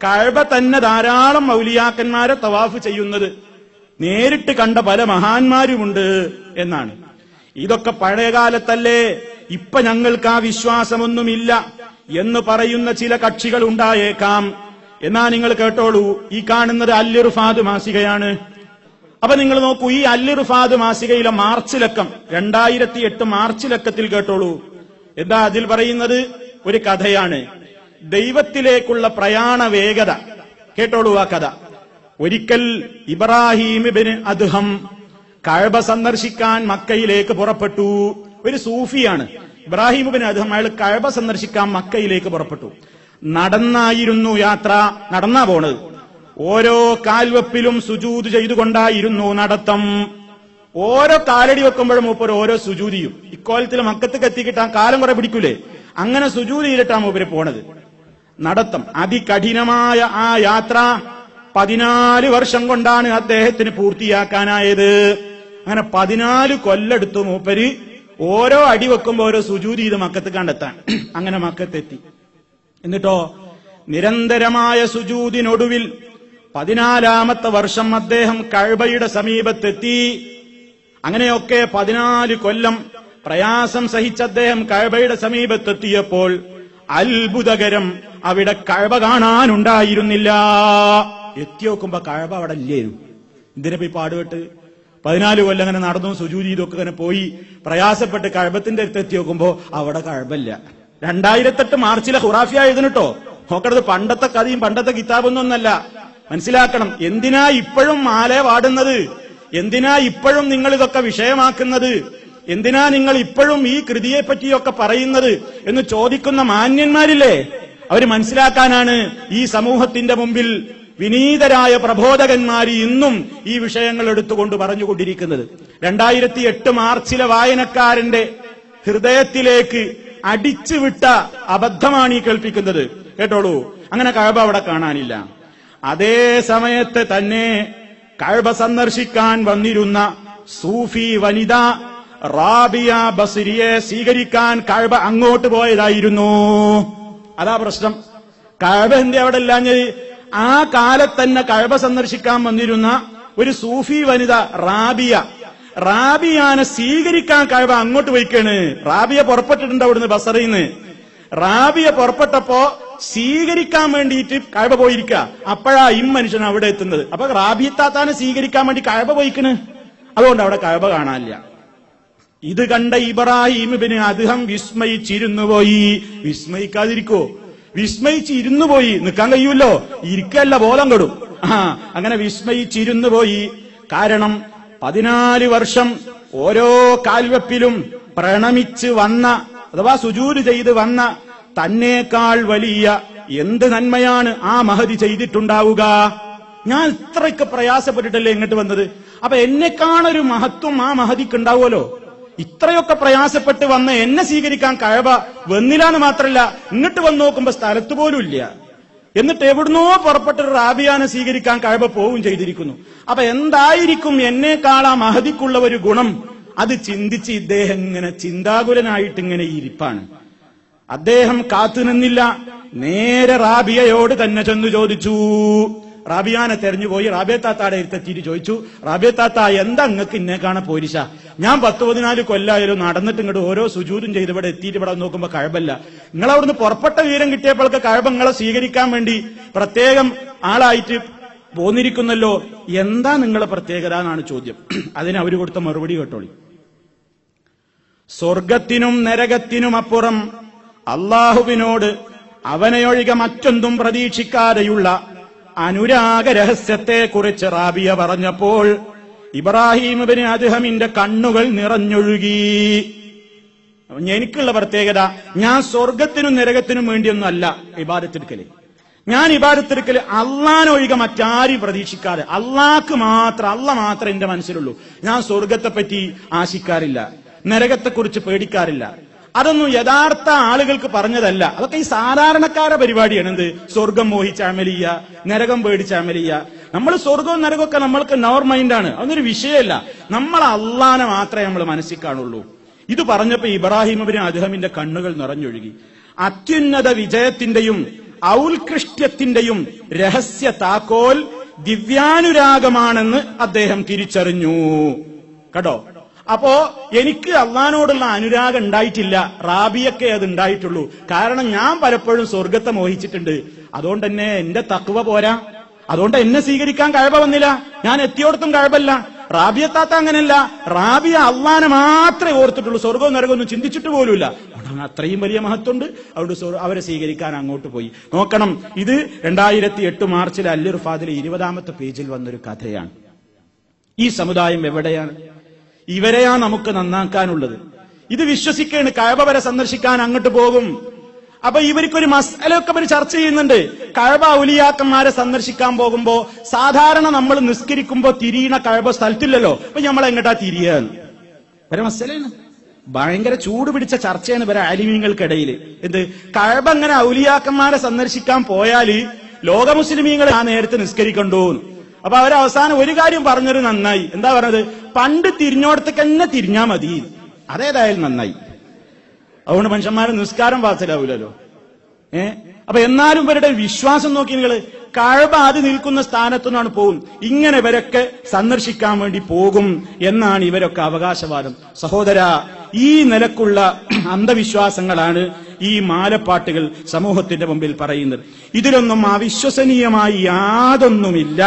കഅബ തന്നെ ധാരാളം ഔലിയാക്കന്മാരെ തവാഫ് ചെയ്യുന്നത് നേരിട്ട് കണ്ട പല മഹാന്മാരുമുണ്ട് എന്നാണ്. ഇതൊക്കെ പഴയകാലത്തല്ലേ, ഇപ്പൊ ഞങ്ങൾക്ക് ആ വിശ്വാസമൊന്നുമില്ല എന്ന് പറയുന്ന ചില കക്ഷികൾ ഉണ്ടായേക്കാം. എന്നാ നിങ്ങൾ കേട്ടോളൂ, ഈ കാണുന്നത് അൽ-ഇർഫാദ് മാസികയാണ്. അപ്പൊ നിങ്ങൾ നോക്കൂ, ഈ അൽ-ഇർഫാദ് മാസികയിലെ മാർച്ച് ലക്കം 2008 മാർച്ച് ലക്കത്തിൽ കേട്ടോളൂ. എന്താ അതിൽ പറയുന്നത്? ഒരു കഥയാണ്, ദൈവത്തിലേക്കുള്ള പ്രയാണ വേഗത. കേട്ടോളൂ ആ കഥ. ഒരിക്കൽ ഇബ്രാഹിം ഇബ്നു അദ്ഹം കഅബ സന്ദർശിക്കാൻ മക്കയിലേക്ക് പുറപ്പെട്ടു. ഒരു സൂഫിയാണ് ഇബ്രാഹിം ഇബ്നു അദ്ഹം. അയാൾ കഅബ സന്ദർശിക്കാൻ മക്കയിലേക്ക് പുറപ്പെട്ടു. നടന്നായിരുന്നു യാത്ര, നടന്നാ പോണത്. ഓരോ കാൽവെപ്പിലും സുജൂദ് ചെയ്തുകൊണ്ടായിരുന്നു നടത്തം. ഓരോ കാലടി വെക്കുമ്പോഴും മൂപ്പര് ഓരോ സുജൂദിയും. ഇക്കോലത്തിൽ മക്കത്ത് എത്തിക്കിട്ടാൻ കാലം കുറെ പിടിക്കൂലേ, അങ്ങനെ സുജൂദ് ചെയ്തിട്ടാ മൂപ്പര് പോണത്. നടത്തം അതികഠിനമായ ആ യാത്ര 14 വർഷം കൊണ്ടാണ് അദ്ദേഹത്തിന് പൂർത്തിയാക്കാനായത്. അങ്ങനെ 14 കൊല്ലെടുത്തു മൂപ്പര് ഓരോ അടി വെക്കുമ്പോ ഓരോ സുജൂദ് ചെയ്ത് മക്കത്ത് കണ്ടെത്താൻ. അങ്ങനെ മക്കത്തെത്തി. എന്നിട്ടോ നിരന്തരമായ സുജൂദിനൊടുവിൽ 14ാമത്തെ വർഷം അദ്ദേഹം കഅബയുടെ സമീപത്തെത്തി. അങ്ങനെയൊക്കെ 14 കൊല്ലം പ്രയാസം സഹിച്ച അദ്ദേഹം കഅബയുടെ സമീപത്തെത്തിയപ്പോൾ അത്ഭുതകരം, അവിടെ കഅബ കാണാനുണ്ടായിരുന്നില്ല. എത്തി നോക്കുമ്പോ കഅബ അവിടെ ഇല്ലേനു. ഇതിനെ പോയി പാടുപെട്ട് 14 കൊല്ലം അങ്ങനെ നടന്നു സുജൂദ് ചെയ്തൊക്കെ അങ്ങനെ പോയി പ്രയാസപ്പെട്ട് കഅബത്തിന്റെ അടുത്ത് എത്തി നോക്കുമ്പോ അവിടെ കഅബല്ല. 2008 മാർച്ചിലെ ഖുറാഫിയ എഴുതണട്ടോ. നോക്കണത് പണ്ടത്തെ കഥയും പണ്ടത്തെ കിതാബൊന്നൊന്നല്ല. മനസ്സിലാക്കണം, എന്തിനാ ഇപ്പോഴും മാലേ പാടുന്നത്? എന്തിനാ ഇപ്പോഴും നിങ്ങൾ ഇതൊക്കെ വിഷയമാക്കുന്നത്? എന്തിനാ നിങ്ങൾ ഇപ്പോഴും ഈ കൃതിയെ പറ്റിയൊക്കെ പറയുന്നത് എന്ന് ചോദിക്കുന്ന മാന്യന്മാരില്ലേ, അവര് മനസ്സിലാക്കാനാണ് ഈ സമൂഹത്തിന്റെ മുമ്പിൽ വിനീതരായ പ്രബോധകന്മാർ ഇന്നും ഈ വിഷയങ്ങൾ എടുത്തുകൊണ്ട് പറഞ്ഞുകൊണ്ടിരിക്കുന്നത്. 2008 മാർച്ചിലെ വായനക്കാരന്റെ ഹൃദയത്തിലേക്ക് അടിച്ചുവിട്ട അബദ്ധമാണ് ഈ കേൾപ്പിക്കുന്നത്. കേട്ടോളൂ, അങ്ങനെ കഅബ അവിടെ കാണാനില്ല. അതേ സമയത്ത് തന്നെ കഅബ സന്ദർശിക്കാൻ വന്നിരുന്ന സൂഫി വനിത റാബിയ ബസ്രിയെ സ്വീകരിക്കാൻ കഅബ അങ്ങോട്ട് പോയതായിരുന്നു. അതാ പ്രശ്നം. കഅബ എന്തേ അവിടെ ഇല്ലാഞ്ഞത്? ആ കാലത്ത് തന്നെ കഅബ സന്ദർശിക്കാൻ വന്നിരുന്ന ഒരു സൂഫി വനിത റാബിയാനെ സ്വീകരിക്കാൻ കഅബ അങ്ങോട്ട് പോയിക്കാണ്. റാബിയ പുറപ്പെട്ടിട്ടുണ്ട് അവിടുന്ന് ബസറയിന്ന്. റാബിയ പുറപ്പെട്ടപ്പോ സ്വീകരിക്കാൻ വേണ്ടിയിട്ട് കഅബ പോയിരിക്കുക. അപ്പോഴാ മനുഷ്യൻ അവിടെ എത്തുന്നത്. അപ്പൊ റാബിയത്താത്താനെ സ്വീകരിക്കാൻ വേണ്ടി കഅബ പോയിക്കണ്. അതുകൊണ്ട് അവിടെ കഅബ കാണാനില്ല. ഇത് കണ്ട ഇബ്രാഹിം ഇബ്നു അദ്ഹം വിസ്മയിച്ചിരുന്നു പോയി. വിസ്മയിക്കാതിരിക്കോ? വിസ്മയിച്ചിരുന്നു പോയി. നിൽക്കാൻ കഴിയൂല്ലോ, ഇരിക്കല്ല ബോധം കെടും. അങ്ങനെ വിസ്മയിച്ചിരുന്നു പോയി. കാരണം 14 വർഷം ഓരോ കാൽവെപ്പിലും പ്രണമിച്ച് വന്ന അഥവാ സുജൂദ് ചെയ്ത് വന്ന തന്നേക്കാൾ വലിയ എന്ത് നന്മയാണ് ആ മഹദി ചെയ്തിട്ടുണ്ടാവുക? ഞാൻ ഇത്രയ്ക്ക് പ്രയാസപ്പെട്ടിട്ടല്ലേ ഇങ്ങോട്ട് വന്നത്. അപ്പൊ എന്നെക്കാണൊരു മഹത്വം ആ മഹദിക്ക് ഉണ്ടാവുമല്ലോ. ഇത്രയൊക്കെ പ്രയാസപ്പെട്ട് വന്ന് എന്നെ സ്വീകരിക്കാൻ കഅബ വന്നില്ലാന്ന് മാത്രല്ല, ഇങ്ങോട്ട് വന്ന് നോക്കുമ്പോ സ്ഥലത്ത് പോലും ഇല്ല. എന്നിട്ട് എവിടുന്നോ പുറപ്പെട്ടൊരു റാബിയാനെ സ്വീകരിക്കാൻ കഅബ പോവുകയും ചെയ്തിരിക്കുന്നു. അപ്പൊ എന്തായിരിക്കും എന്നേക്കാൾ ആ മഹദിക്കുള്ള ഒരു ഗുണം? അത് ചിന്തിച്ച് ഇദ്ദേഹം ഇങ്ങനെ ചിന്താകുലനായിട്ട് ഇങ്ങനെ ഇരിപ്പാണ്. അദ്ദേഹം കാത്തുനിന്നില്ല, നേരെ റാബിയയോട് തന്നെ ചെന്ന് ചോദിച്ചു. റാബിയാനെ തെരഞ്ഞുപോയി റാബിയ താത്താടെ അടുത്തെത്തിയിട്ട് ചോദിച്ചു, റാബിയ താത്ത, എന്താ നിങ്ങൾക്ക് ഇന്നെ കാണാൻ പോരിശ? ഞാൻ 10-14 കൊല്ലായാലും നടന്നിട്ട് ഇങ്ങോട്ട് ഓരോ സുജൂദും ചെയ്ത് ഇവിടെ എത്തിയിട്ട് ഇവിടെ നോക്കുമ്പോ കഅബല്ല. നിങ്ങൾ അവിടുന്ന് പുറപ്പെട്ട വിവരം കിട്ടിയപ്പോഴൊക്കെ കഅബ നിങ്ങളെ സ്വീകരിക്കാൻ വേണ്ടി പ്രത്യേകം ആളായിട്ട് പോന്നിരിക്കുന്നല്ലോ. എന്താ നിങ്ങളെ പ്രത്യേകത എന്നാണ് ചോദ്യം. അതിന് അവര് കൊടുത്ത മറുപടി കേട്ടോളി. സ്വർഗത്തിനും നരകത്തിനും അപ്പുറം അള്ളാഹുവിനോട് അവനെയൊഴികെ മറ്റൊന്നും പ്രതീക്ഷിക്കാതെയുള്ള അനുരാഗ രഹസ്യത്തെ കുറിച്ച് റാബിയ പറഞ്ഞപ്പോൾ ഇബ്രാഹിം ഇബ്നു അദ്ഹമിന്റെ കണ്ണുകൾ നിറഞ്ഞൊഴുകി. എനിക്കുള്ള പ്രത്യേകത, ഞാൻ സ്വർഗത്തിനും നരകത്തിനും വേണ്ടിയൊന്നും അല്ല ഇബാദത്തെടുക്കല്. ഞാൻ ഇബാദത്തെടുക്കല് അള്ളാനൊഴികെ മറ്റാരും പ്രതീക്ഷിക്കാതെ അള്ളാഹ്ക്ക് മാത്രം, അള്ള മാത്രമേ എന്റെ മനസ്സിലുള്ളൂ. ഞാൻ സ്വർഗത്തെപ്പറ്റി ആശിക്കാറില്ല, നരകത്തെക്കുറിച്ച് പേടിക്കാറില്ല. അതൊന്നും യഥാർത്ഥ ആളുകൾക്ക് പറഞ്ഞതല്ല. അതൊക്കെ ഈ സാധാരണക്കാരുടെ പരിപാടിയാണ്. എന്ത്? സ്വർഗം മോഹിച്ച് അമലിയ, നരകം പേടിച്ച് അമലിയ. നമ്മൾ സ്വർഗവും നരകമൊക്കെ നമ്മൾക്ക് നോർ മൈൻഡാണ്, അതൊരു വിഷയമല്ല. നമ്മൾ അള്ളാനെ മാത്രമേ നമ്മൾ മനസ്സിൽ കാണുള്ളൂ. ഇത് പറഞ്ഞപ്പോ ഇബ്രാഹിം ഇബ്നു അദ്ഹമിന്റെ കണ്ണുകൾ നിറഞ്ഞൊഴുകി. അത്യുന്നത വിജയത്തിന്റെയും ഔത്കൃഷ്ട്യത്തിന്റെയും രഹസ്യ താക്കോൽ ദിവ്യാനുരാഗമാണെന്ന് അദ്ദേഹം തിരിച്ചറിഞ്ഞു. കേട്ടോ, അപ്പോ എനിക്ക് അള്ളാഹിനോടുള്ള അനുരാഗം ഉണ്ടായിട്ടില്ല, റാബിയൊക്കെ അത് ഉണ്ടായിട്ടുള്ളൂ. കാരണം ഞാൻ പലപ്പോഴും സ്വർഗത്തെ മോഹിച്ചിട്ടുണ്ട്. അതുകൊണ്ട് തന്നെ എന്റെ തഖ്വ പോരാ, അതുകൊണ്ട് എന്നെ സ്വീകരിക്കാൻ കഅബ വന്നില്ല, ഞാൻ എത്തിയോടത്തും കഅബല്ല. റാബിയത്താത്ത അങ്ങനെയല്ല, റാബിയ അള്ളാനെ മാത്രമേ ഓർത്തിട്ടുള്ളൂ, സ്വർഗവും നരകമൊന്നും ചിന്തിച്ചിട്ട് പോലുമില്ല. അതുകൊണ്ട് അത്രയും വലിയ മഹത്വമുണ്ട്, അതുകൊണ്ട് അവരെ സ്വീകരിക്കാൻ അങ്ങോട്ട് പോയി. നോക്കണം, ഇത് 2008 മാർച്ചിൽ അൽ-ഇർഫാദിലെ 20ാമത്തെ പേജിൽ വന്നൊരു കഥയാണ്. ഈ സമുദായം എവിടെയാണ്? ഇവരെയാ നമുക്ക് നന്നാക്കാനുള്ളത്. ഇത് വിശ്വസിക്കാണ്, കഅബ വരെ സന്ദർശിക്കാൻ അങ്ങോട്ട് പോകും. അപ്പൊ ഇവർക്കൊരു മസലയൊക്കെ ഇവർ ചർച്ച ചെയ്യുന്നുണ്ട്. കഅബ ഔലിയാക്കന്മാരെ സന്ദർശിക്കാൻ പോകുമ്പോ സാധാരണ നമ്മൾ നിസ്കരിക്കുമ്പോ തിരിയണ കഅബ സ്ഥലത്തില്ലല്ലോ, അപ്പൊ നമ്മൾ എങ്ങോട്ടാ തിരിയാന്ന് വരെ മസലയാണ്. ഭയങ്കര ചൂട് പിടിച്ച ചർച്ചയാണ് ഇവരെ ആലിമീങ്ങൾക്കിടയിൽ. എന്ത്, കഅബ അങ്ങനെ ഔലിയാക്കന്മാരെ സന്ദർശിക്കാൻ പോയാല് ലോക മുസ്ലിമീങ്ങൾ ആ നേരത്തെ നിസ്കരിക്കണ്ടോന്ന്. അപ്പൊ അവരവസാനം ഒരു കാര്യം പറഞ്ഞൊരു നന്നായി. എന്താ പറഞ്ഞത്? പണ്ട് തിരിഞ്ഞോടത്തേക്ക് തന്നെ തിരിഞ്ഞാ മതി. അതേതായാലും നന്നായി. അതുകൊണ്ട് മനുഷ്യന്മാരെ നിസ്കാരം വാസലാവൂലല്ലോ. അപ്പൊ എന്നാലും ഇവരുടെ വിശ്വാസം നോക്കി നിങ്ങൾ, കഅബ ആദ്യം നിൽക്കുന്ന സ്ഥാനത്തു നിന്നാണ് പോകും. ഇങ്ങനെ ഇവരൊക്കെ സന്ദർശിക്കാൻ വേണ്ടി പോകും എന്നാണ് ഇവരൊക്കെ അവകാശവാദം. സഹോദര, ഈ നിലക്കുള്ള അന്ധവിശ്വാസങ്ങളാണ് ഈ മാലപ്പാട്ടുകൾ സമൂഹത്തിന്റെ മുമ്പിൽ പറയുന്നത്. ഇതിലൊന്നും അവിശ്വസനീയമായി യാതൊന്നുമില്ല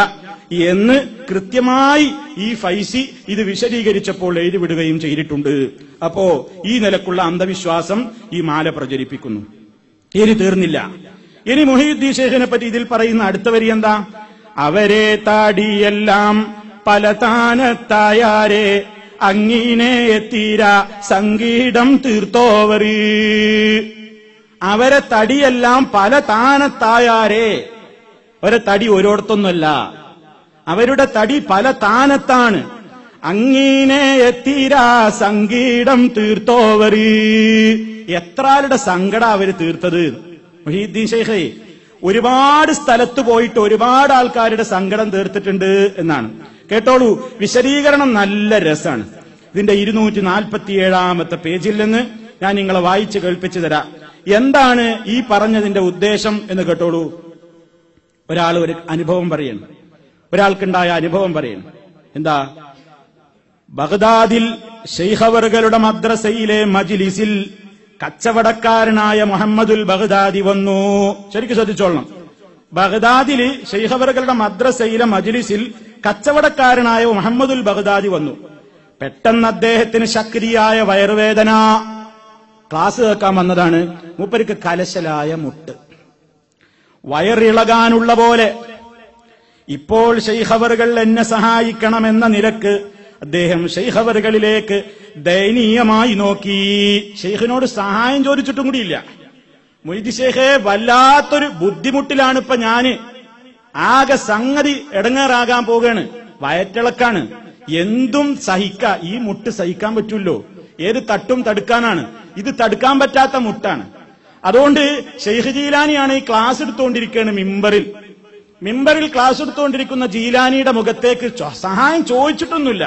എന്ന് കൃത്യമായി ഈ ഫൈസി ഇത് വിശദീകരിച്ചപ്പോൾ എഴുതിവിടുകയും ചെയ്തിട്ടുണ്ട്. അപ്പോ ഈ നിലക്കുള്ള അന്ധവിശ്വാസം ഈ മാല പ്രചരിപ്പിക്കുന്നു. ഇനി തീർന്നില്ല. ഇനി മുഹീദ്ദീൻ ശൈഖിനെ പറ്റി ഇതിൽ പറയുന്ന അടുത്ത വരി എന്താ? അവരെ താടിയെല്ലാം പല താനത്തായാരെ അങ്ങിനെ എത്തീര സംഗീതം തീർത്തോവര്. അവരെ തടിയെല്ലാം പല താനത്തായാരെ, അവരെ തടി ഒരിടത്തൊന്നുമല്ല, അവരുടെ തടി പല താനത്താണ്. അങ്ങിനെ എത്തീരാ സംഗീതം തീർത്തോവര്. എത്ര ആളുടെ സങ്കടം അവര് തീർത്തത്. മുഹീദ്ദീൻ ശൈഖ് ഒരുപാട് സ്ഥലത്ത് പോയിട്ട് ഒരുപാട് ആൾക്കാരുടെ സങ്കടം തീർത്തിട്ടുണ്ട് എന്നാണ്. കേട്ടോളൂ, വിശദീകരണം നല്ല രസാണ്. ഇതിന്റെ 247ാമത്തെ പേജിൽ നിന്ന് ഞാൻ നിങ്ങളെ വായിച്ച് കേൾപ്പിച്ചു തരാം. എന്താണ് ഈ പറഞ്ഞതിന്റെ ഉദ്ദേശം എന്ന് കേട്ടോളൂ. ഒരാൾ ഒരു അനുഭവം പറയണം, ഒരാൾക്കുണ്ടായ അനുഭവം പറയണം. എന്താ? ബഗ്ദാദിൽ ശൈഖ് അവറുകളുടെ മദ്രസയിലെ മജ്ലിസിൽ കച്ചവടക്കാരനായ മുഹമ്മദുൽ ബഗ്ദാദി വന്നു. ശരിക്കും ശ്രദ്ധിച്ചോളണം. ബഗ്ദാദില് ശൈഖ് അവറുകളുടെ മദ്രസയിലെ മജ്ലിസിൽ കച്ചവടക്കാരനായ മുഹമ്മദുൽ ബഗ്ദാദി വന്നു. പെട്ടെന്ന് അദ്ദേഹത്തിന് ശക്തിയായ വയറുവേദന. ക്ലാസ് കേൾക്കാൻ വന്നതാണ്. മൂപ്പർക്ക് കലശലായ മുട്ട്, വയറിളകാനുള്ള പോലെ. ഇപ്പോൾ ശൈഖ് അവറുകൾ എന്നെ സഹായിക്കണമെന്ന നിലക്ക് അദ്ദേഹം ശൈഖ് അവറുകളിലേക്ക് ദയനീയമായി നോക്കി. ശൈഖിനോട് സഹായം ചോദിച്ചിട്ടും കൂടിയില്ല. മുഹീദ്ദീൻ ശൈഖേ, വല്ലാത്തൊരു ബുദ്ധിമുട്ടിലാണ് ഇപ്പൊ ഞാന്, ആകെ സംഗതി എടങ്ങേറാകാൻ പോവുകയാണ്, വയറ്റിളക്കാണ്, എന്തും സഹിക്ക. ഈ മുട്ട് സഹിക്കാൻ പറ്റൂല്ലോ, ഏത് തട്ടും തടുക്കാനാണ്, ഇത് തടുക്കാൻ പറ്റാത്ത മുട്ടാണ്. അതുകൊണ്ട് ശൈഖ് ജീലാനിയാണ് ഈ ക്ലാസ് എടുത്തുകൊണ്ടിരിക്കുകയാണ് മിമ്പറിൽ ക്ലാസ് എടുത്തുകൊണ്ടിരിക്കുന്ന ജീലാനിയുടെ മുഖത്തേക്ക് സഹായം ചോദിച്ചിട്ടൊന്നുമില്ല,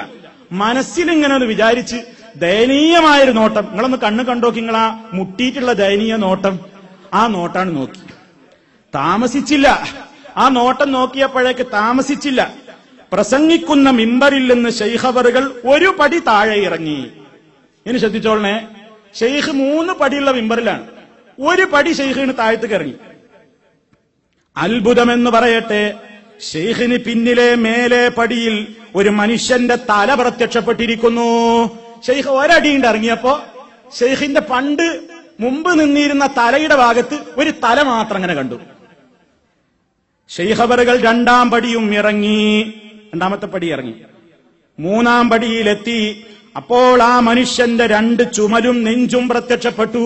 മനസ്സിലിങ്ങനെ ഒന്ന് വിചാരിച്ച് ദയനീയമായൊരു നോട്ടം. നിങ്ങളൊന്ന് കണ്ണ് കണ്ടോക്കി, നിങ്ങൾ ആ മുട്ടിയിട്ടുള്ള ദയനീയ നോട്ടം, ആ നോട്ടാണ് നോക്കി. താമസിച്ചില്ല, ആ നോട്ടം നോക്കിയപ്പോഴേക്ക് താമസിച്ചില്ല. പ്രസംഗിക്കുന്ന മിമ്പറിൽ നിന്ന് ശൈഖ് അവറുകൾ ഒരു പടി താഴെ ഇറങ്ങി. ഇനി ശ്രദ്ധിച്ചോളണേ, ശൈഖ് 3 പടിയുള്ള മിമ്പറിലാണ്, ഒരു പടി ശൈഖിന് താഴത്തേക്ക് ഇറങ്ങി. അത്ഭുതമെന്ന് പറയട്ടെ, ശൈഖിന് പിന്നിലെ മേലെ പടിയിൽ ഒരു മനുഷ്യന്റെ തല പ്രത്യക്ഷപ്പെട്ടിരിക്കുന്നു. ശൈഖ് ഒരടിയുണ്ട് ഇറങ്ങിയപ്പോ ശൈഖിന്റെ മുമ്പ് നിന്നിരുന്ന തലയുടെ ഭാഗത്ത് ഒരു തല മാത്രം അങ്ങനെ കണ്ടു. ശൈഖ് അവറുകൾ 2ാം പടിയും ഇറങ്ങി, 2ാമത്തെ പടി ഇറങ്ങി, 3ാം പടിയിലെത്തി. അപ്പോൾ ആ മനുഷ്യന്റെ 2 ചുമലും നെഞ്ചും പ്രത്യക്ഷപ്പെട്ടു.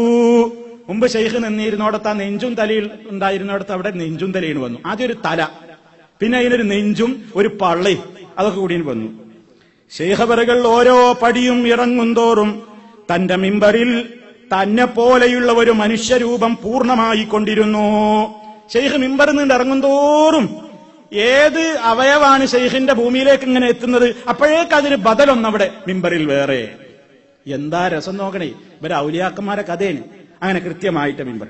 മുമ്പ് ശൈഖ് നിന്നിരുന്നോടത്ത് ആ നെഞ്ചും തലയിൽ ഉണ്ടായിരുന്നിടത്ത് അവിടെ നെഞ്ചും തലയിൽ വന്നു. ആദ്യം ഒരു തല, പിന്നെ അതിനൊരു നെഞ്ചും ഒരു പള്ളയും, അതൊക്കെ കൂടി വന്നു. ശൈഖ് അവറുകൾ ഓരോ പടിയും ഇറങ്ങും തോറും തന്റെ മിമ്പറിൽ തന്നെ പോലെയുള്ള ഒരു മനുഷ്യരൂപം പൂർണ്ണമായി കൊണ്ടിരുന്നു. ശൈഖ് മിമ്പറിൽ നിന്ന് ഇറങ്ങും തോറും ഏത് അവയവാണ് ശൈഖിന്റെ ഭൂമിയിലേക്ക് ഇങ്ങനെ എത്തുന്നത്, അപ്പോഴേക്ക് അതിന് ബദലൊന്നവിടെ മിമ്പറിൽ വേറെ. എന്താ രസം നോക്കണേ, ഇവരെ ഔലിയാക്കന്മാരെ കഥയാണ്. അങ്ങനെ കൃത്യമായിട്ട് മിമ്പർ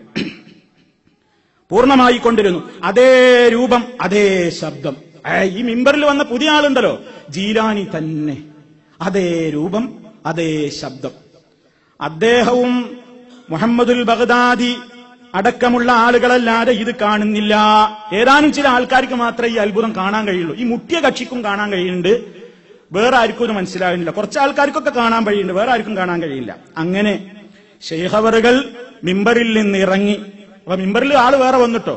പൂർണ്ണമായി കൊണ്ടിരുന്നു. അതേ രൂപം, അതേ ശബ്ദം. ഈ മിമ്പറിൽ വന്ന പുതിയ ആളുണ്ടല്ലോ, ജീലാനി തന്നെ, അതേ രൂപം, അതേ ശബ്ദം. അദ്ദേഹവും മുഹമ്മദുൽ ബഗ്ദാദി അടക്കമുള്ള ആളുകളല്ലാതെ ഇത് കാണുന്നില്ല. ഏതാനും ചില ആൾക്കാർക്ക് മാത്രമേ ഈ അത്ഭുതം കാണാൻ കഴിയുള്ളൂ. ഈ മുട്ടിയ കക്ഷിക്കും കാണാൻ കഴിയുന്നുണ്ട്, വേറെ ആർക്കും ഇത് മനസ്സിലാകുന്നില്ല. കുറച്ച് ആൾക്കാർക്കൊക്കെ കാണാൻ കഴിയുന്നുണ്ട്, വേറെ ആർക്കും കാണാൻ കഴിയില്ല. അങ്ങനെ ശൈഖ് അവറുകൾ മിമ്പറിൽ നിന്ന് ഇറങ്ങി. അപ്പൊ മിമ്പറിൽ ആള് വേറെ വന്നിട്ടോ.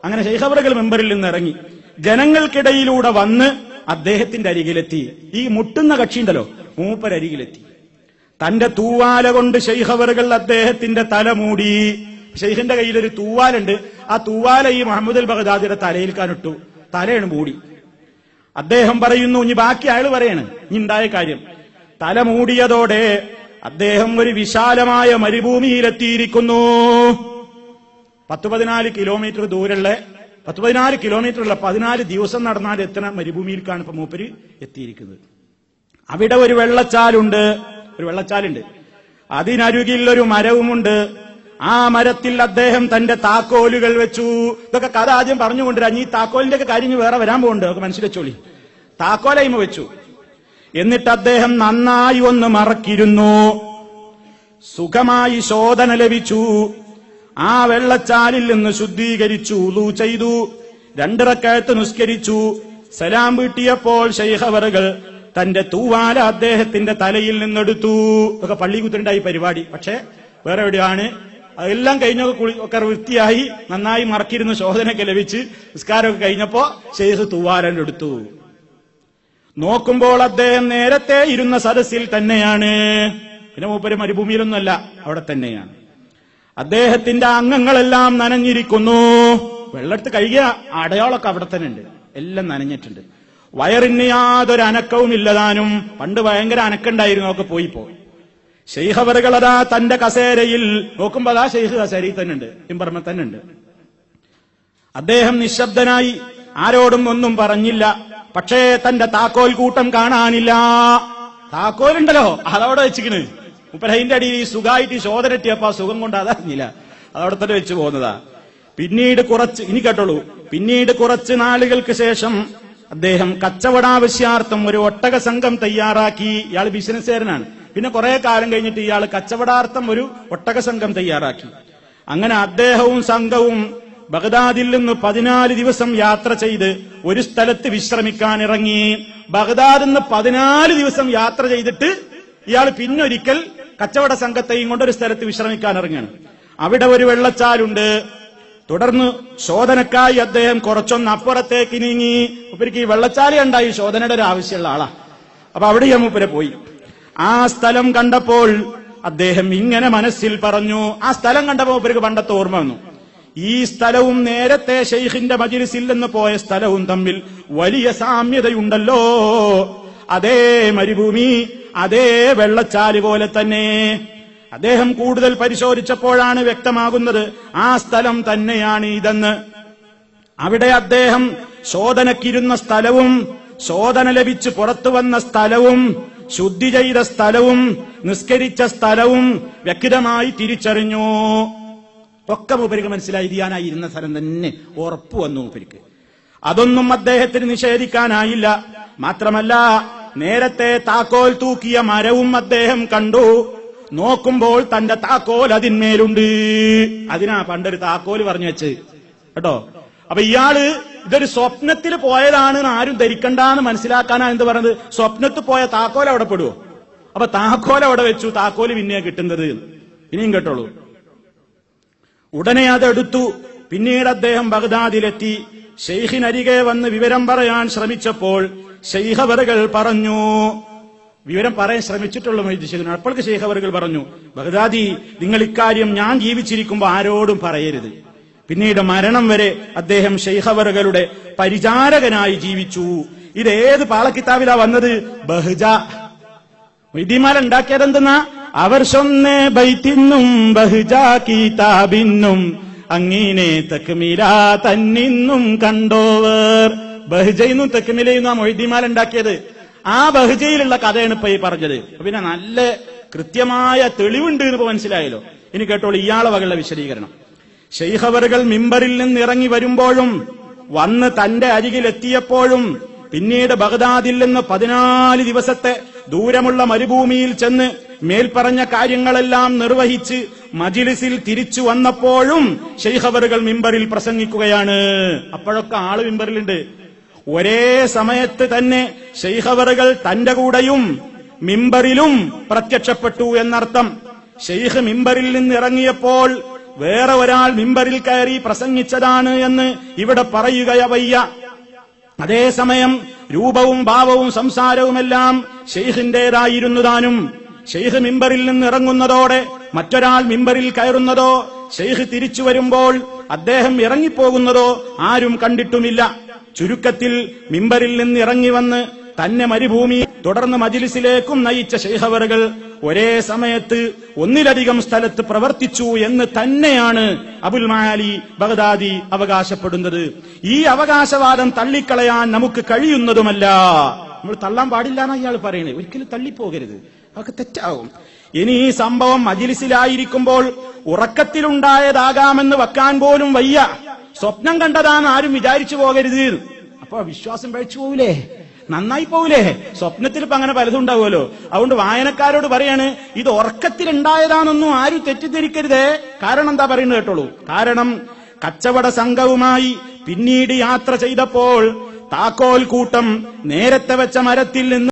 അങ്ങനെ ശൈഖ് അവറുകൾ മിമ്പറിൽ നിന്ന് ഇറങ്ങി ജനങ്ങൾക്കിടയിലൂടെ വന്ന് അദ്ദേഹത്തിന്റെ അരികിലെത്തി. ഈ മുട്ടുന്ന കക്ഷി ഉണ്ടല്ലോ, മൂപ്പരരികിലെത്തി. തന്റെ തൂവാല കൊണ്ട് ശൈഖ് അവറുകൾ അദ്ദേഹത്തിന്റെ തല മൂടി. ശൈഖിന്റെ കയ്യിൽ ഒരു തൂവാലുണ്ട്. ആ തൂവാല ഈ മുഹമ്മദുൽ ബഗ്ദാദിയുടെ തലയിൽ കാണിട്ടു, തലയാണ് മൂടി. അദ്ദേഹം പറയുന്നു, ഇനി ബാക്കി അയാൾ പറയാണ് ഇനി ഉണ്ടായ കാര്യം. തല മൂടിയതോടെ അദ്ദേഹം ഒരു വിശാലമായ മരുഭൂമിയിലെത്തിയിരിക്കുന്നു. 14 കിലോമീറ്റർ ദൂരമുള്ള 14 കിലോമീറ്ററുള്ള 14 ദിവസം നടന്നാൽ എത്തുന്ന മരുഭൂമിയിലേക്കാണ് ഇപ്പൊ മൂപ്പര് എത്തിയിരിക്കുന്നത്. അവിടെ ഒരു വെള്ളച്ചാലുണ്ട്. അതിനരുകിൽ ഒരു മരവുമുണ്ട്. ആ മരത്തിൽ അദ്ദേഹം തന്റെ താക്കോലുകൾ വെച്ചു. ഇതൊക്കെ കഥ ആദ്യം പറഞ്ഞുകൊണ്ടിരാ. ഈ താക്കോലിന്റെ ഒക്കെ കാര്യം വേറെ വരാൻ പോകുന്നുണ്ട്, നമുക്ക് മനസ്സിലെച്ചോളി. താക്കോലയിമ വെച്ചു. എന്നിട്ട് അദ്ദേഹം നന്നായി ഒന്ന് മറക്കിരുന്നു. സുഖമായി ശോധന ലഭിച്ചു. ആ വെള്ളച്ചാലിൽ നിന്ന് ശുദ്ധീകരിച്ചു, ഉളൂ ചെയ്തു, 2 റക്അത്ത് നിസ്കരിച്ചു. സലാം വീട്ടിയപ്പോൾ ശൈഖ് അവറുകൾ തന്റെ തൂവാല അദ്ദേഹത്തിന്റെ തലയിൽ നിന്നെടുത്തു. ഒക്കെ പള്ളി കുത്തിണ്ടായി പരിപാടി, പക്ഷെ വേറെ എവിടെയാണ്. അതെല്ലാം കഴിഞ്ഞൊക്കെ വൃത്തിയായി നന്നായി മറക്കിരുന്നു, ശോധനയൊക്കെ ലഭിച്ച് നിസ്കാരമൊക്കെ കഴിഞ്ഞപ്പോ ശൈഖ് തൂവാലൻ എടുത്തു. നോക്കുമ്പോൾ അദ്ദേഹം നേരത്തെ ഇരുന്ന സദസ്സിൽ തന്നെയാണ്. പിന്നെ മൂപ്പര് മരുഭൂമിയിലൊന്നുമല്ല, അവിടെ തന്നെയാണ്. അദ്ദേഹത്തിന്റെ അംഗങ്ങളെല്ലാം നനഞ്ഞിരിക്കുന്നു. വെള്ളെടുത്ത് കഴുകിയ അടയാളമൊക്കെ അവിടെ തന്നെ ഉണ്ട്, എല്ലാം നനഞ്ഞിട്ടുണ്ട്. വയറിന് യാതൊരു അനക്കവും ഇല്ലതാനും. പണ്ട് ഭയങ്കര അനക്കുണ്ടായിരുന്നു, ഒക്കെ പോയിപ്പോ. ശൈഖ് അവറുകൾ അതാ തന്റെ കസേരയിൽ നോക്കുമ്പോ അതാ ശൈഖ് കസേരയിൽ തന്നെ ഉണ്ട്, ഇമ്പർമ തന്നെ ഉണ്ട്. അദ്ദേഹം നിശബ്ദനായി, ആരോടും ഒന്നും പറഞ്ഞില്ല. പക്ഷേ തന്റെ താക്കോൽ കൂട്ടം കാണാനില്ല. താക്കോലുണ്ടല്ലോ, അതവിടെ വെച്ചിക്കണ്. മുപ്പരഹിന്റെ അടിയിൽ ഈ സുഖമായിട്ട് ശോധന എത്തിയപ്പോ സുഖം കൊണ്ട് അതറിഞ്ഞില്ല, അതവിടെ തന്നെ വെച്ച് പോകുന്നതാ. പിന്നീട് കുറച്ച് നാളുകൾക്ക് ശേഷം അദ്ദേഹം കച്ചവടാവശ്യാർത്ഥം ഒരു ഒട്ടക സംഘം തയ്യാറാക്കി. ഇയാൾ ബിസിനസ്സുകാരനാണ്. പിന്നെ കുറെ കാലം കഴിഞ്ഞിട്ട് ഇയാൾ കച്ചവടാർത്ഥം ഒരു ഒട്ടക സംഘം തയ്യാറാക്കി. അങ്ങനെ അദ്ദേഹവും സംഘവും ബഗ്ദാദിൽ നിന്ന് 14 ദിവസം യാത്ര ചെയ്ത് ഒരു സ്ഥലത്ത് വിശ്രമിക്കാൻ ഇറങ്ങി. ബഗ്ദാദിൽ നിന്ന് 14 ദിവസം യാത്ര ചെയ്തിട്ട് ഇയാൾ പിന്നൊരിക്കൽ കച്ചവട സംഘത്തെയും കൊണ്ട് ഒരു സ്ഥലത്ത് വിശ്രമിക്കാൻ ഇറങ്ങുകയാണ്. അവിടെ ഒരു വെള്ളച്ചാലുണ്ട്. തുടർന്ന് ശോധനക്കായി അദ്ദേഹം കുറച്ചൊന്ന് അപ്പുറത്തേക്ക് നീങ്ങി. മൂപ്പർക്ക് ഈ വെള്ളച്ചാല് ഉണ്ടായി ശോധനയുടെ ഒരു ആവശ്യമുള്ള ആളാ. അപ്പൊ അവിടെ മൂപ്പരെ പോയി. ആ സ്ഥലം കണ്ടപ്പോൾ അദ്ദേഹം ഇങ്ങനെ മനസ്സിൽ പറഞ്ഞു. ആ സ്ഥലം കണ്ടപ്പോൾ മൂപ്പർക്ക് പണ്ടത്തെ ഓർമ്മ വന്നു. ഈ സ്ഥലവും നേരത്തെ ശൈഖിന്റെ മജ്‌ലിസിൽ നിന്ന് പോയ സ്ഥലവും തമ്മിൽ വലിയ സാമ്യതയുണ്ടല്ലോ. അതേ മരുഭൂമി, അതേ വെള്ളച്ചാല് പോലെ തന്നെ. അദ്ദേഹം കൂടുതൽ പരിശോധിച്ചപ്പോഴാണ് വ്യക്തമാകുന്നത് ആ സ്ഥലം തന്നെയാണ് ഇതെന്ന്. അവിടെ അദ്ദേഹം ശോധനക്കിരുന്ന സ്ഥലവും ശോധന ലഭിച്ച് പുറത്തു വന്ന സ്ഥലവും ശുദ്ധി ചെയ്ത സ്ഥലവും നിസ്കരിച്ച സ്ഥലവും വ്യക്തമായി തിരിച്ചറിഞ്ഞു. ഒക്കെ മൂപ്പർക്ക് മനസ്സിലായി, ധ്യാനായി ഇരുന്ന സ്ഥലം തന്നെ ഉറപ്പു വന്നു മൂപ്പർക്ക്. അതൊന്നും അദ്ദേഹത്തിന് നിഷേധിക്കാനായില്ല. മാത്രമല്ല, നേരത്തെ താക്കോൽ തൂക്കിയ മരവും അദ്ദേഹം കണ്ടു. നോക്കുമ്പോൾ തന്റെ താക്കോൽ അതിന്മേലുണ്ട്. അതിനാ പണ്ടൊരു താക്കോൽ പറഞ്ഞു വെച്ച് കേട്ടോ. അപ്പൊ ഇയാള് ഇതൊരു സ്വപ്നത്തിൽ പോയതാണ് ആരും ധരിക്കണ്ടെന്ന് മനസ്സിലാക്കാനാ എന്ത് പറഞ്ഞത്. സ്വപ്നത്തിൽ പോയ താക്കോൽ അവിടെ പെടുവോ? അപ്പൊ താക്കോൽ അവിടെ വെച്ചു. താക്കോല് പിന്നെയാ കിട്ടുന്നത്. ഇനിയും കേട്ടോളൂ. ഉടനെ അതെടുത്തു. പിന്നീട് അദ്ദേഹം ബഗ്ദാദിലെത്തി. ശൈഖിനരികെ വന്ന് വിവരം പറയാൻ ശ്രമിച്ചപ്പോൾ ശൈഖ് അവറുകൾ പറഞ്ഞു, വിവരം പറയാൻ ശ്രമിച്ചിട്ടുള്ള മൊയ്തീൻ അപ്പോഴേക്ക് ശൈഖ് അവറുകൾ പറഞ്ഞു, ബഗ്ദാദി, നിങ്ങൾ ഇക്കാര്യം ഞാൻ ജീവിച്ചിരിക്കുമ്പോൾ ആരോടും പറയരുത്. പിന്നീട് മരണം വരെ അദ്ദേഹം ശൈഖ് അവറുകളുടെ പരിചാരകനായി ജീവിച്ചു. ഇത് ഏത് പാളക്കിതാബിലാ വന്നത്? ബഹ്ജ. മൊയ്തീമാല ഉണ്ടാക്കിയതെന്തെന്നാ? അവർ സ്വന്നെ ബൈത്തിന്നും ബഹ്ജ കിതാബിന്നും അങ്ങനെ തക്മില തന്നിന്നും കണ്ടോവർ. ബഹ്ജയിന്നും തക്മിലയിന്നും ആ മൊയ്തീമാല ഉണ്ടാക്കിയത്. ആ ബഹ്ജയിലുള്ള കഥയാണ് ഇപ്പൊ ഈ പറഞ്ഞത്. പിന്നെ നല്ല കൃത്യമായ തെളിവുണ്ട് എന്ന് മനസ്സിലായല്ലോ. ഇനി കേട്ടോളൂ ഇയാളെ വകയുള്ള വിശദീകരണം. ശൈഖവറുകൾ മിമ്പറിൽ നിന്ന് ഇറങ്ങി വരുമ്പോഴും വന്ന് തന്റെ അരികിലെത്തിയപ്പോഴും പിന്നീട് ബഗ്ദാദിൽ നിന്ന് 14 ദിവസത്തെ ദൂരമുള്ള മരുഭൂമിയിൽ ചെന്ന് മേൽപ്പറഞ്ഞ കാര്യങ്ങളെല്ലാം നിർവഹിച്ച് മജ്ലിസിൽ തിരിച്ചു വന്നപ്പോഴും ശൈഖവറുകൾ മിമ്പറിൽ പ്രസംഗിക്കുകയാണ്. അപ്പോഴൊക്കെ ആള് മിമ്പറിലുണ്ട്. ഒരേ സമയത്ത് തന്നെ ശൈഖവറുകൾ തന്റെ കൂടെയും മിമ്പറിലും പ്രത്യക്ഷപ്പെട്ടു എന്നർത്ഥം. ശൈഖ് മിമ്പറിൽ നിന്ന് ഇറങ്ങിയപ്പോൾ വേറെ ഒരാൾ മിമ്പറിൽ കയറി പ്രസംഗിച്ചതാണ് എന്ന് ഇവിടെ പറയുകയ വയ്യ. അതേസമയം രൂപവും ഭാവവും സംസാരവുമെല്ലാം ശൈഖിന്റേതായിരുന്നു താനും. ശൈഖ് മിമ്പറിൽ നിന്ന് ഇറങ്ങുന്നതോടെ മറ്റൊരാൾ മിമ്പറിൽ കയറുന്നതോ ശൈഖ് തിരിച്ചു വരുമ്പോൾ അദ്ദേഹം ഇറങ്ങിപ്പോകുന്നതോ ആരും കണ്ടിട്ടുമില്ല. ചുരുക്കത്തിൽ മിമ്പറിൽ നിന്ന് ഇറങ്ങി വന്ന് തന്നെ മരുഭൂമി തുടർന്ന് മജ്ലിസിലേക്കും നയിച്ച ശൈഖവറുകൾ ഒരേ സമയത്ത് ഒന്നിലധികം സ്ഥലത്ത് പ്രവർത്തിച്ചു എന്ന് തന്നെയാണ് അബുൽ മആലി ബഗ്ദാദി അവകാശപ്പെടുന്നത്. ഈ അവകാശവാദം തള്ളിക്കളയാൻ നമുക്ക് കഴിയുന്നതുമല്ല. നമ്മൾ തള്ളാൻ പാടില്ല എന്നാണ് ഇയാൾ പറയുന്നത്. ഒരിക്കലും തള്ളിപ്പോകരുത്, അതൊക്കെ തെറ്റാവും. ഇനി ഈ സംഭവം മജ്ലിസിലായിരിക്കുമ്പോൾ ഉറക്കത്തിലുണ്ടായതാകാമെന്ന് വെക്കാൻ പോലും വയ്യ. സ്വപ്നം കണ്ടതാന്ന് ആരും വിചാരിച്ചു പോകരുത്. അപ്പൊ വിശ്വാസം പഴിച്ചു പോവില്ലേ, നന്നായി പോവില്ലേ? സ്വപ്നത്തിൽ ഇപ്പൊ അങ്ങനെ പലതും ഉണ്ടാവുമല്ലോ. അതുകൊണ്ട് വായനക്കാരോട് പറയാണ്, ഇത് ഉറക്കത്തിലുണ്ടായതാണെന്നും ആരും തെറ്റിദ്ധരിക്കരുതേ. കാരണം എന്താ പറയുന്നത് കേട്ടോളൂ. കാരണം കച്ചവട സംഘവുമായി പിന്നീട് യാത്ര ചെയ്തപ്പോൾ താക്കോൽ കൂട്ടം നേരത്തെ വെച്ച മരത്തിൽ നിന്ന്